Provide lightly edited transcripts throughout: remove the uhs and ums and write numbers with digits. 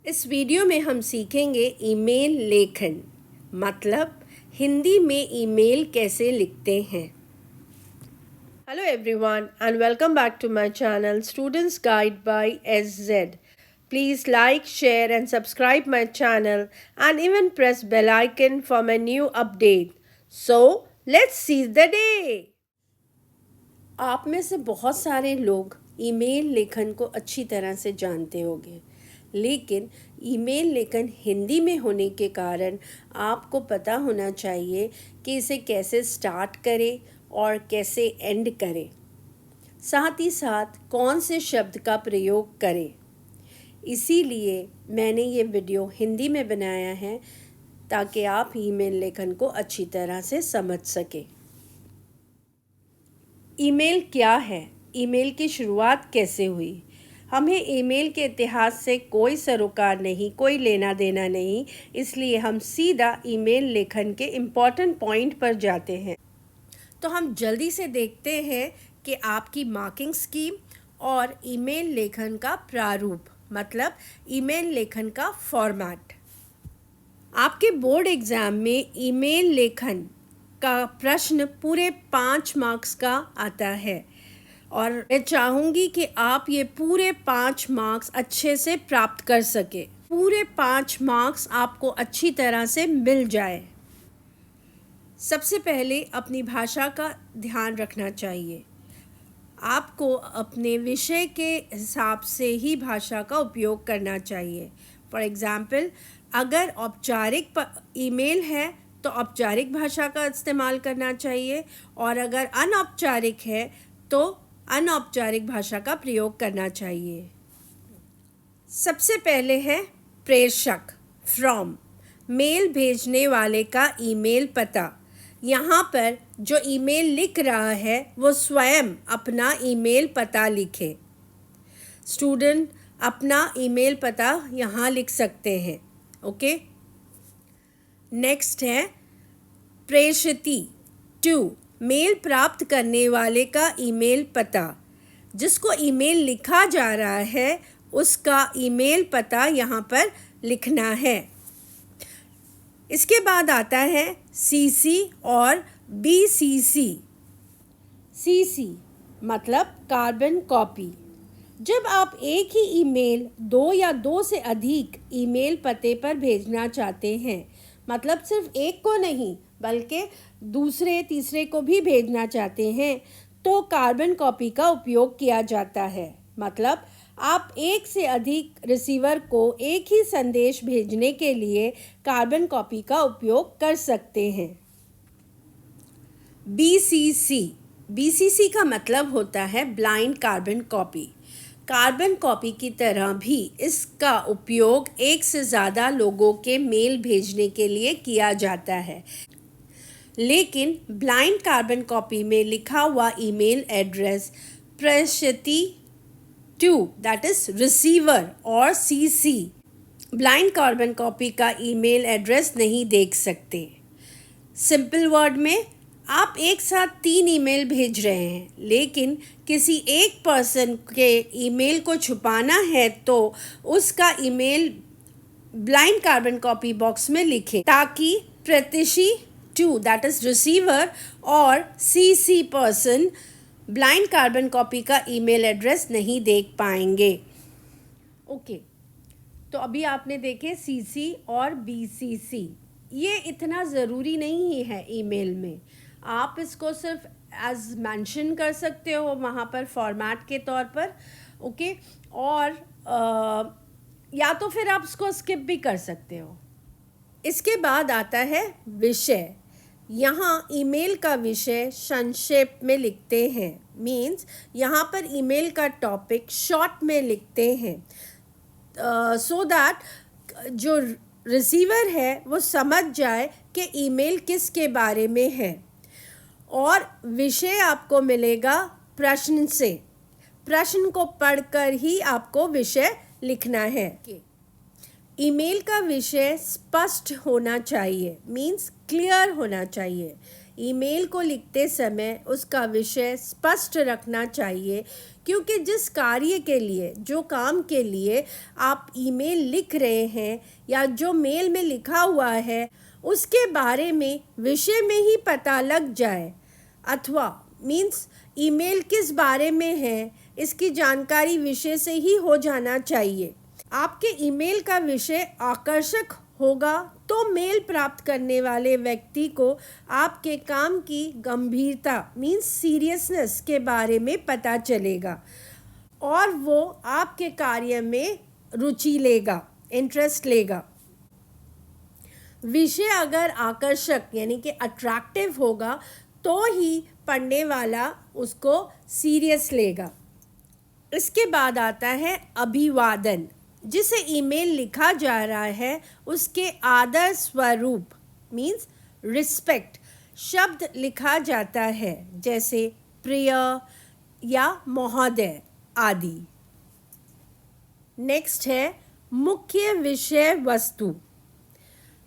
इस वीडियो में हम सीखेंगे ईमेल लेखन मतलब हिंदी में ईमेल कैसे लिखते हैं। Hello everyone and welcome back to my channel Students Guide by SZ. Please like, share and subscribe my channel and even press bell icon for my new update. So, let's seize the day. आप में से बहुत सारे लोग email लेखन को अच्छी तरह से जानते होंगे, लेकिन ईमेल लेखन हिंदी में होने के कारण आपको पता होना चाहिए कि इसे कैसे स्टार्ट करें और कैसे एंड करें, साथ ही साथ कौन से शब्द का प्रयोग करें। इसीलिए मैंने ये वीडियो हिंदी में बनाया है ताकि आप ईमेल लेखन को अच्छी तरह से समझ सकें। ईमेल क्या है? ईमेल की शुरुआत कैसे हुई? हमें ईमेल के इतिहास से कोई सरोकार नहीं, कोई लेना देना नहीं, इसलिए हम सीधा ईमेल लेखन के इम्पॉर्टेंट पॉइंट पर जाते हैं। तो हम जल्दी से देखते हैं कि आपकी मार्किंग स्कीम और ईमेल लेखन का प्रारूप मतलब ईमेल लेखन का फॉर्मेट। आपके बोर्ड एग्ज़ाम में ईमेल लेखन का प्रश्न पूरे 5 मार्क्स का आता है और मैं चाहूँगी कि आप ये पूरे 5 मार्क्स अच्छे से प्राप्त कर सके। पूरे 5 मार्क्स आपको अच्छी तरह से मिल जाए। सबसे पहले अपनी भाषा का ध्यान रखना चाहिए। आपको अपने विषय के हिसाब से ही भाषा का उपयोग करना चाहिए। फॉर एग्ज़ाम्पल, अगर औपचारिक ईमेल है तो औपचारिक भाषा का इस्तेमाल करना चाहिए और अगर अनौपचारिक है तो अनौपचारिक भाषा का प्रयोग करना चाहिए। सबसे पहले है प्रेषक, फ्रॉम, मेल भेजने वाले का ईमेल पता। यहाँ पर जो ईमेल लिख रहा है वो स्वयं अपना ईमेल पता लिखे। स्टूडेंट अपना ईमेल पता यहाँ लिख सकते हैं। ओके, नेक्स्ट है प्रेषिती, टू, मेल प्राप्त करने वाले का ईमेल पता। जिसको ईमेल लिखा जा रहा है उसका ईमेल पता यहाँ पर लिखना है। इसके बाद आता है सीसी और बीसीसी। सीसी मतलब कार्बन कॉपी। जब आप एक ही ईमेल 2 या 2 से अधिक ईमेल पते पर भेजना चाहते हैं, मतलब सिर्फ एक को नहीं बल्कि दूसरे तीसरे को भी भेजना चाहते हैं, तो कार्बन कॉपी का उपयोग किया जाता है। मतलब आप एक से अधिक रिसीवर को एक ही संदेश भेजने के लिए कार्बन कॉपी का उपयोग कर सकते हैं। बीसीसी, बीसीसी का मतलब होता है blind carbon copy. Carbon copy की तरह भी इसका उपयोग एक से ज़्यादा लोगों के मेल भेजने के लिए किया जाता है, लेकिन ब्लाइंड कार्बन कॉपी में लिखा हुआ ईमेल एड्रेस प्रेषिती टू, दैट इज रिसीवर और सीसी, ब्लाइंड कार्बन कॉपी का ईमेल एड्रेस नहीं देख सकते। सिंपल वर्ड में, आप एक साथ 3 ईमेल भेज रहे हैं, लेकिन किसी एक पर्सन के ईमेल को छुपाना है तो उसका email blind carbon copy box में लिखें ताकि प्रत्याशी टू, दैट इज रिसीवर, और CC person blind carbon copy का ईमेल एड्रेस नहीं देख पाएंगे। ओके, तो अभी आपने देखे सीसी और बीसीसी। ये इतना ज़रूरी नहीं है ईमेल में, आप इसको सिर्फ एज मेंशन कर सकते हो वहाँ पर फॉर्मेट के तौर पर। ओके, और या तो फिर आप इसको स्किप भी कर सकते हो। इसके बाद आता है विषय। यहाँ ईमेल का विषय संक्षेप में लिखते हैं, मीन्स यहाँ पर ईमेल का टॉपिक शॉर्ट में लिखते हैं सो दैट जो रिसीवर है वो समझ जाए कि ईमेल किसके बारे में है। और विषय आपको मिलेगा प्रश्न से, प्रश्न को पढ़कर ही आपको विषय लिखना है। ईमेल का विषय स्पष्ट होना चाहिए, मीन्स क्लियर होना चाहिए। ईमेल को लिखते समय उसका विषय स्पष्ट रखना चाहिए, क्योंकि जिस कार्य के लिए, जो काम के लिए आप ईमेल लिख रहे हैं या जो मेल में लिखा हुआ है उसके बारे में विषय में ही पता लग जाए, अथवा मीन्स ईमेल किस बारे में है इसकी जानकारी विषय से ही हो जाना चाहिए। आपके ईमेल का विषय आकर्षक होगा तो मेल प्राप्त करने वाले व्यक्ति को आपके काम की गंभीरता मीन्स सीरियसनेस के बारे में पता चलेगा और वो आपके कार्य में रुचि लेगा, इंटरेस्ट लेगा। विषय अगर आकर्षक यानी कि अट्रैक्टिव होगा तो ही पढ़ने वाला उसको सीरियस लेगा। इसके बाद आता है अभिवादन। जिसे ईमेल लिखा जा रहा है उसके आदर स्वरूप मीन्स रिस्पेक्ट शब्द लिखा जाता है, जैसे प्रिय या महोदय आदि। नेक्स्ट है मुख्य विषय वस्तु।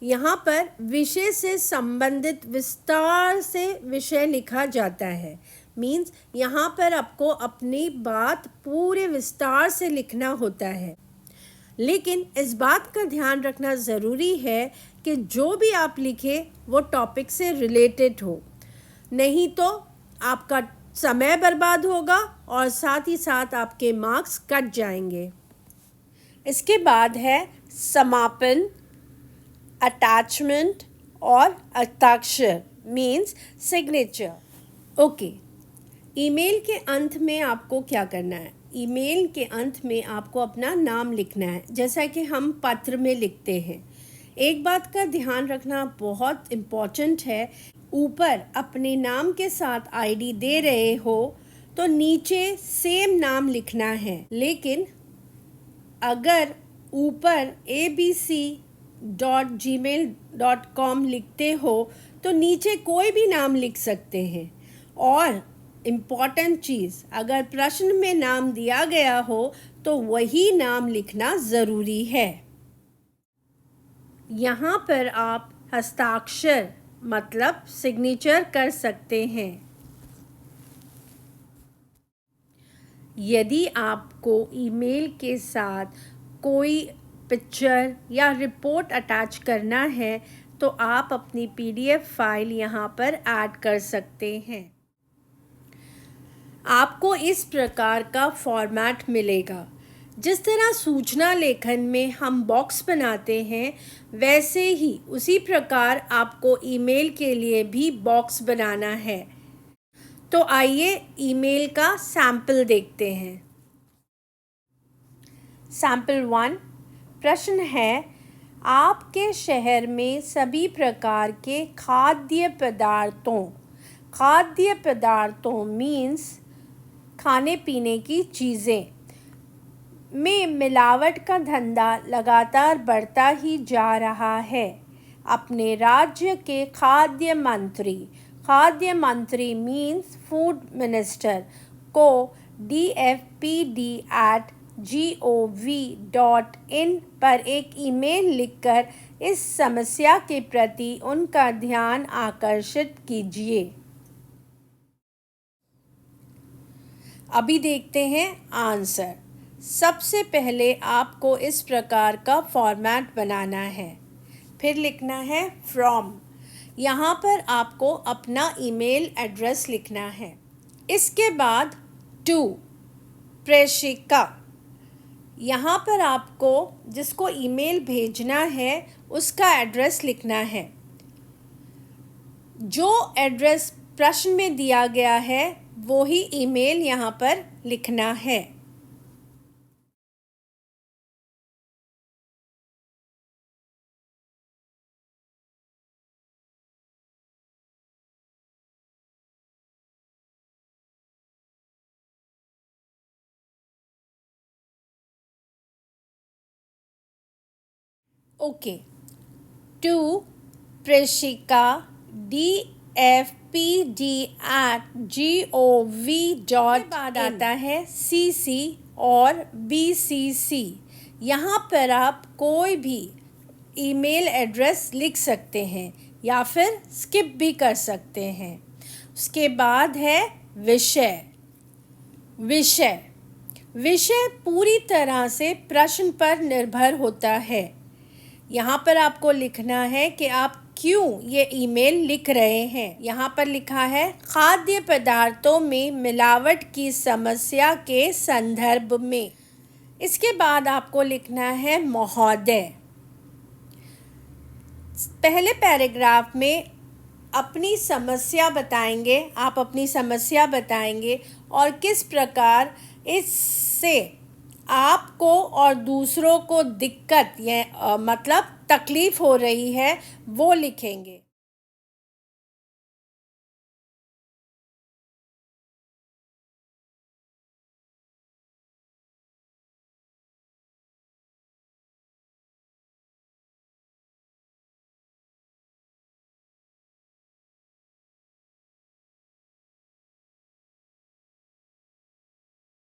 यहाँ पर विषय से संबंधित विस्तार से विषय लिखा जाता है। मीन्स यहाँ पर आपको अपनी बात पूरे विस्तार से लिखना होता है, लेकिन इस बात का ध्यान रखना ज़रूरी है कि जो भी आप लिखें वो टॉपिक से रिलेटेड हो, नहीं तो आपका समय बर्बाद होगा और साथ ही साथ आपके मार्क्स कट जाएंगे। इसके बाद है समापन, अटैचमेंट और हस्ताक्षर मीन्स सिग्नेचर। ओके, ईमेल के अंत में आपको क्या करना है? ईमेल के अंत में आपको अपना नाम लिखना है, जैसा कि हम पत्र में लिखते हैं। एक बात का ध्यान रखना बहुत इम्पॉर्टेंट है, ऊपर अपने नाम के साथ आईडी दे रहे हो तो नीचे सेम नाम लिखना है, लेकिन अगर ऊपर abc.gmail.com लिखते हो तो नीचे कोई भी नाम लिख सकते हैं। और इम्पॉर्टेंट चीज़, अगर प्रश्न में नाम दिया गया हो तो वही नाम लिखना ज़रूरी है। यहाँ पर आप हस्ताक्षर मतलब सिग्नेचर कर सकते हैं। यदि आपको ईमेल के साथ कोई पिक्चर या रिपोर्ट अटैच करना है तो आप अपनी PDF फाइल यहाँ पर ऐड कर सकते हैं। आपको इस प्रकार का फॉर्मेट मिलेगा। जिस तरह सूचना लेखन में हम बॉक्स बनाते हैं, वैसे ही उसी प्रकार आपको ईमेल के लिए भी बॉक्स बनाना है। तो आइए ईमेल का सैंपल देखते हैं। सैंपल 1 प्रश्न है, आपके शहर में सभी प्रकार के खाद्य पदार्थों मीन्स खाने पीने की चीज़ें में मिलावट का धंधा लगातार बढ़ता ही जा रहा है। अपने राज्य के खाद्य मंत्री मीन्स फूड मिनिस्टर को dfpd@gov.in पर एक ईमेल लिखकर इस समस्या के प्रति उनका ध्यान आकर्षित कीजिए। अभी देखते हैं आंसर। सबसे पहले आपको इस प्रकार का फॉर्मेट बनाना है, फिर लिखना है फ्रॉम। यहाँ पर आपको अपना ईमेल एड्रेस लिखना है। इसके बाद टू प्रेषिका, यहाँ पर आपको जिसको ईमेल भेजना है उसका एड्रेस लिखना है। जो एड्रेस प्रश्न में दिया गया है वो ही ईमेल यहाँ पर लिखना है। ओके, टू प्रेषिका dfpd@gov.in। बाद आता है CC और BCC। यहाँ पर आप कोई भी ईमेल एड्रेस लिख सकते हैं या फिर स्किप भी कर सकते हैं। उसके बाद है विषय। विषय पूरी तरह से प्रश्न पर निर्भर होता है। यहाँ पर आपको लिखना है कि आप क्यों ये ईमेल लिख रहे हैं। यहाँ पर लिखा है खाद्य पदार्थों में मिलावट की समस्या के संदर्भ में। इसके बाद आपको लिखना है महोदय। पहले पैराग्राफ में अपनी समस्या बताएंगे, आप अपनी समस्या बताएंगे और किस प्रकार इससे आपको और दूसरों को दिक्कत या मतलब तकलीफ़ हो रही है वो लिखेंगे।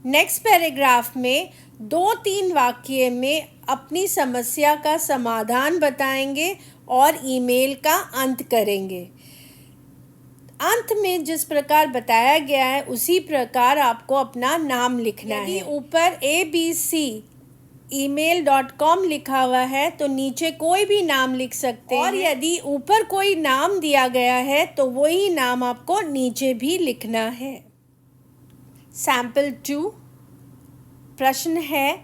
नेक्स्ट पैराग्राफ में 2-3 वाक्य में अपनी समस्या का समाधान बताएंगे और ईमेल का अंत करेंगे। अंत में जिस प्रकार बताया गया है उसी प्रकार आपको अपना नाम लिखना है। यदि ऊपर abc@gmail.com लिखा हुआ है तो नीचे कोई भी नाम लिख सकते हैं और यदि ऊपर कोई नाम दिया गया है तो वही नाम आपको नीचे भी लिखना है। सैम्पल 2 प्रश्न है,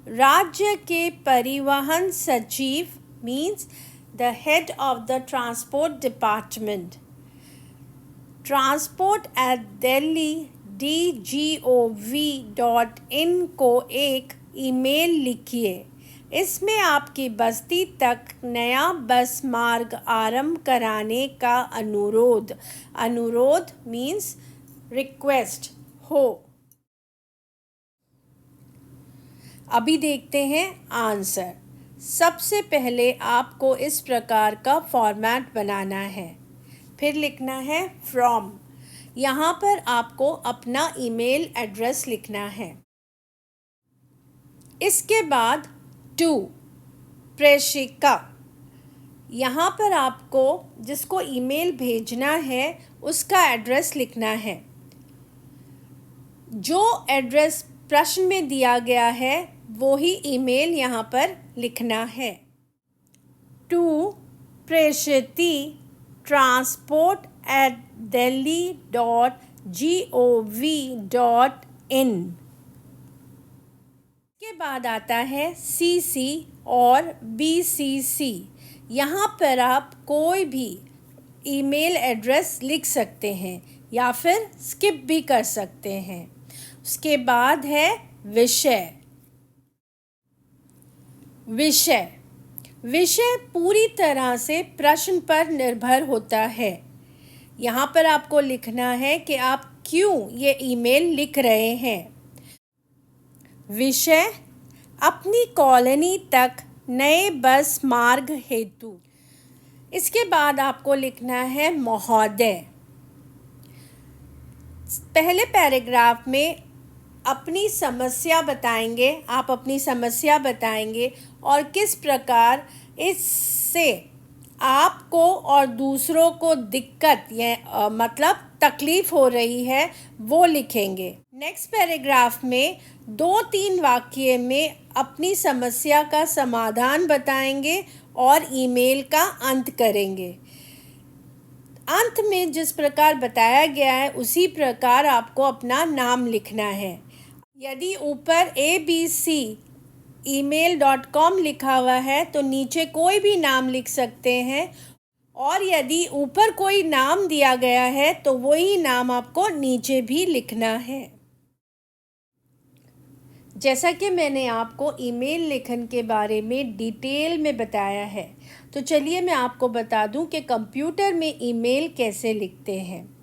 राज्य के परिवहन सचिव means the head of the transport department transport at Delhi DGOV.in को एक ईमेल लिखिए। इसमें आपकी बस्ती तक नया बस मार्ग आरंभ कराने का अनुरोध मीन्स रिक्वेस्ट हो। अभी देखते हैं आंसर। सबसे पहले आपको इस प्रकार का फॉर्मेट बनाना है, फिर लिखना है फ्रॉम। यहाँ पर आपको अपना ईमेल एड्रेस लिखना है। इसके बाद टू प्रेषिका, यहाँ पर आपको जिसको ईमेल भेजना है उसका एड्रेस लिखना है। जो एड्रेस प्रश्न में दिया गया है वो ही ईमेल यहाँ पर लिखना है। टू प्रेषिती transport@delhi.gov.in। के बाद आता है CC और BCC। यहाँ पर आप कोई भी ईमेल एड्रेस लिख सकते हैं या फिर स्किप भी कर सकते हैं। उसके बाद है विषय। विषय पूरी तरह से प्रश्न पर निर्भर होता है। यहाँ पर आपको लिखना है कि आप क्यों ये ईमेल लिख रहे हैं। विषय अपनी कॉलोनी तक नए बस मार्ग हेतु। इसके बाद आपको लिखना है महोदय। पहले पैराग्राफ में अपनी समस्या बताएंगे, आप अपनी समस्या बताएंगे और किस प्रकार इससे आपको और दूसरों को दिक्कत या मतलब तकलीफ़ हो रही है वो लिखेंगे। नेक्स्ट पैराग्राफ में 2-3 वाक्य में अपनी समस्या का समाधान बताएंगे और ईमेल का अंत करेंगे। अंत में जिस प्रकार बताया गया है उसी प्रकार आपको अपना नाम लिखना है। यदि ऊपर abc@gmail.com लिखा हुआ है तो नीचे कोई भी नाम लिख सकते हैं और यदि ऊपर कोई नाम दिया गया है तो वही नाम आपको नीचे भी लिखना है। जैसा कि मैंने आपको ईमेल लेखन के बारे में डिटेल में बताया है, तो चलिए मैं आपको बता दूं कि कंप्यूटर में ईमेल कैसे लिखते हैं।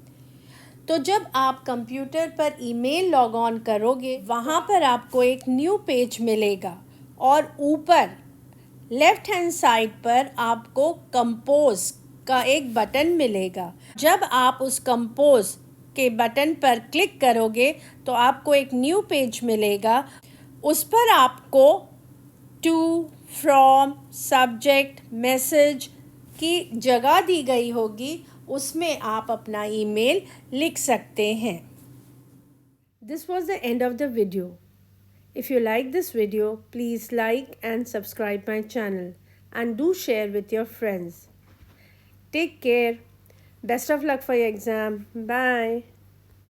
तो जब आप कंप्यूटर पर ईमेल लॉग ऑन करोगे वहाँ पर आपको एक न्यू पेज मिलेगा और ऊपर लेफ़्ट हैंड साइड पर आपको कंपोज का एक बटन मिलेगा। जब आप उस कंपोज के बटन पर क्लिक करोगे तो आपको एक न्यू पेज मिलेगा। उस पर आपको टू, फ्रॉम, सब्जेक्ट, मैसेज की जगह दी गई होगी, उसमें आप अपना ईमेल लिख सकते हैं। This was the end of the video. If you like this video, please like and subscribe my channel and do share with your friends. Take care. Best of luck for your exam. Bye.